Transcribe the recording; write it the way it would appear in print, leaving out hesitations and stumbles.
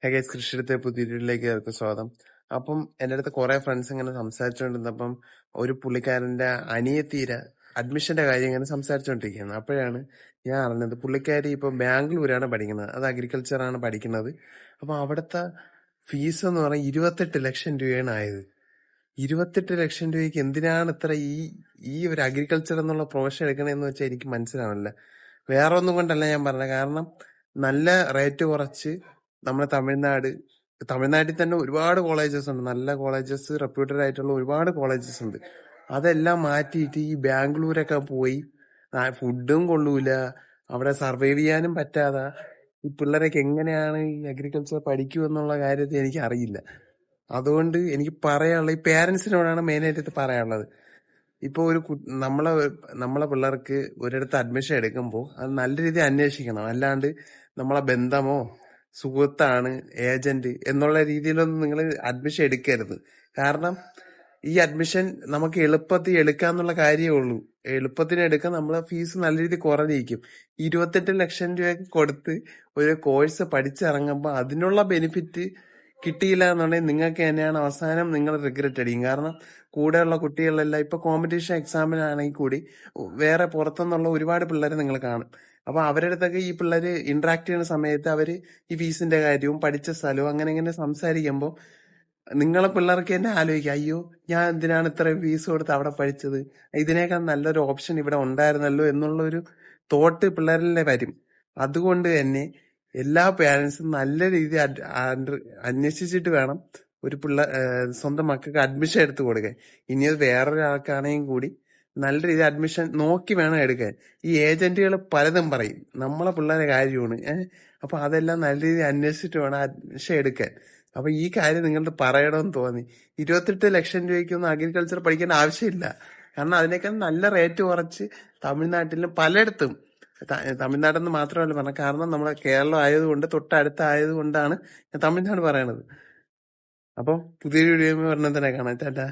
Hey guys, കൃഷിയുടെ പുതിയ വീഡിയോയിലേക്ക് ഏവർക്കും സ്വാഗതം. അപ്പം എന്റെ അടുത്ത് കുറെ ഫ്രണ്ട്സ് ഇങ്ങനെ സംസാരിച്ചുകൊണ്ടിരുന്നപ്പം ഒരു പുള്ളിക്കാരന്റെ അനിയത്തീര അഡ്മിഷന്റെ കാര്യം ഇങ്ങനെ സംസാരിച്ചുകൊണ്ടിരിക്കുകയാണ്. അപ്പോഴാണ് ഞാൻ അറിഞ്ഞത് പുള്ളിക്കാരി ഇപ്പൊ ബാംഗ്ലൂരാണ് പഠിക്കുന്നത്. അത് അഗ്രികൾച്ചർ ആണ് പഠിക്കുന്നത്. അപ്പൊ അവിടുത്തെ ഫീസ് എന്ന് പറഞ്ഞാൽ 28 ലക്ഷം രൂപയാണ് ആയത്. 28 ലക്ഷം രൂപയ്ക്ക് എന്തിനാണ് ഇത്ര ഈ ഈ ഒരു അഗ്രികൾച്ചർ എന്നുള്ള പ്രൊഫഷൻ എടുക്കണേന്ന് വെച്ചാൽ എനിക്ക് മനസ്സിലാവില്ല. വേറെ ഒന്നും കൊണ്ടല്ല ഞാൻ പറഞ്ഞത്. കാരണം നല്ല റേറ്റ് കുറച്ച് നമ്മുടെ തമിഴ്നാട്ടിൽ തന്നെ ഒരുപാട് കോളേജസ് ഉണ്ട്. നല്ല കോളേജസ്, റെപ്യൂട്ടഡ് ആയിട്ടുള്ള ഒരുപാട് കോളേജസ് ഉണ്ട്. അതെല്ലാം മാറ്റിയിട്ട് ഈ ബാംഗ്ലൂരൊക്കെ പോയി ഫുഡും കൊള്ളൂല, അവിടെ സർവൈവ് ചെയ്യാനും പറ്റാതെ ഈ പിള്ളേരൊക്കെ എങ്ങനെയാണ് ഈ അഗ്രികൾച്ചർ പഠിക്കൂ എന്നുള്ള കാര്യത്തിൽ എനിക്ക് അറിയില്ല. അതുകൊണ്ട് എനിക്ക് പറയാനുള്ള ഈ പേരൻസിനോടാണ് മെയിനായിട്ട് ഇത് പറയാനുള്ളത്. ഇപ്പൊ ഒരു നമ്മളെ നമ്മളെ പിള്ളേർക്ക് ഒരിടത്ത് അഡ്മിഷൻ എടുക്കുമ്പോൾ അത് നല്ല രീതിയിൽ അന്വേഷിക്കണം. അല്ലാണ്ട് നമ്മളെ ബന്ധമോ സുഹൃത്താണ് ഏജന്റ് എന്നുള്ള രീതിയിലൊന്നും നിങ്ങൾ അഡ്മിഷൻ എടുക്കരുത്. കാരണം ഈ അഡ്മിഷൻ നമുക്ക് എളുപ്പത്തിൽ എടുക്കാന്നുള്ള കാര്യമേ ഉള്ളൂ. എളുപ്പത്തിന് എടുക്കാൻ നമ്മളെ ഫീസ് നല്ല രീതിയിൽ കുറഞ്ഞിരിക്കും. 28 ലക്ഷം രൂപയ്ക്ക് കൊടുത്ത് ഒരു കോഴ്സ് പഠിച്ചിറങ്ങുമ്പോൾ അതിനുള്ള ബെനിഫിറ്റ് കിട്ടിയില്ല എന്നുണ്ടെങ്കിൽ നിങ്ങൾക്ക് തന്നെയാണ് അവസാനം നിങ്ങൾ റിഗ്രറ്റ് അടിക്കും. കാരണം കൂടെയുള്ള കുട്ടികളെല്ലാം ഇപ്പൊ കോമ്പറ്റീഷൻ എക്സാമിനാണെങ്കിൽ കൂടി വേറെ പുറത്തുനിന്നുള്ള ഒരുപാട് പിള്ളേരെ നിങ്ങൾ കാണും. അപ്പൊ അവരുടെ അടുത്തൊക്കെ ഈ പിള്ളേര് ഇന്ററാക്ട് ചെയ്യുന്ന സമയത്ത് അവര് ഈ ഫീസിന്റെ കാര്യവും പഠിച്ച സ്ഥലവും അങ്ങനെ ഇങ്ങനെ സംസാരിക്കുമ്പോൾ നിങ്ങളെ പിള്ളേർക്ക് തന്നെ ആലോചിക്കാം, അയ്യോ ഞാൻ എന്തിനാണ് ഇത്രയും ഫീസ് കൊടുത്ത് അവിടെ പഠിച്ചത്, ഇതിനേക്കാൾ നല്ലൊരു ഓപ്ഷൻ ഇവിടെ ഉണ്ടായിരുന്നല്ലോ എന്നുള്ള ഒരു തോട്ട് പിള്ളേരിലെ വരും. അതുകൊണ്ട് തന്നെ എല്ലാ പേരൻസും നല്ല രീതിയിൽ അന്വേഷിച്ചിട്ട് വേണം ഒരു സ്വന്തം മക്കൾക്ക് അഡ്മിഷൻ എടുത്ത് കൊടുക്കാൻ. ഇനി അത് വേറൊരാൾക്കാണെങ്കിൽ കൂടി നല്ല രീതിയിൽ അഡ്മിഷൻ നോക്കി വേണം എടുക്കാൻ. ഈ ഏജന്റുകൾ പലതും പറയും, നമ്മളെ പിള്ളേരെ കാര്യമാണ്. അപ്പൊ അതെല്ലാം നല്ല രീതിയിൽ അന്വേഷിച്ചിട്ട് വേണം അഡ്മിഷൻ എടുക്കാൻ. അപ്പൊ ഈ കാര്യം നിങ്ങളുടെ പറയണമെന്ന് തോന്നി. 28 ലക്ഷം രൂപയ്ക്കൊന്നും അഗ്രികൾച്ചർ പഠിക്കേണ്ട ആവശ്യമില്ല. കാരണം അതിനേക്കാൾ നല്ല റേറ്റ് കുറച്ച് തമിഴ്നാട്ടിലും പലയിടത്തും, തമിഴ്നാടെന്ന് മാത്രമല്ല പറഞ്ഞത്, കാരണം നമ്മളെ കേരളം ആയതുകൊണ്ട് തൊട്ടടുത്തായത് കൊണ്ടാണ് ഞാൻ തമിഴ്നാട് പറയണത്. അപ്പം പുതിയൊരു വീഡിയോ പറഞ്ഞതിനെ കാണാം. ടാറ്റാ.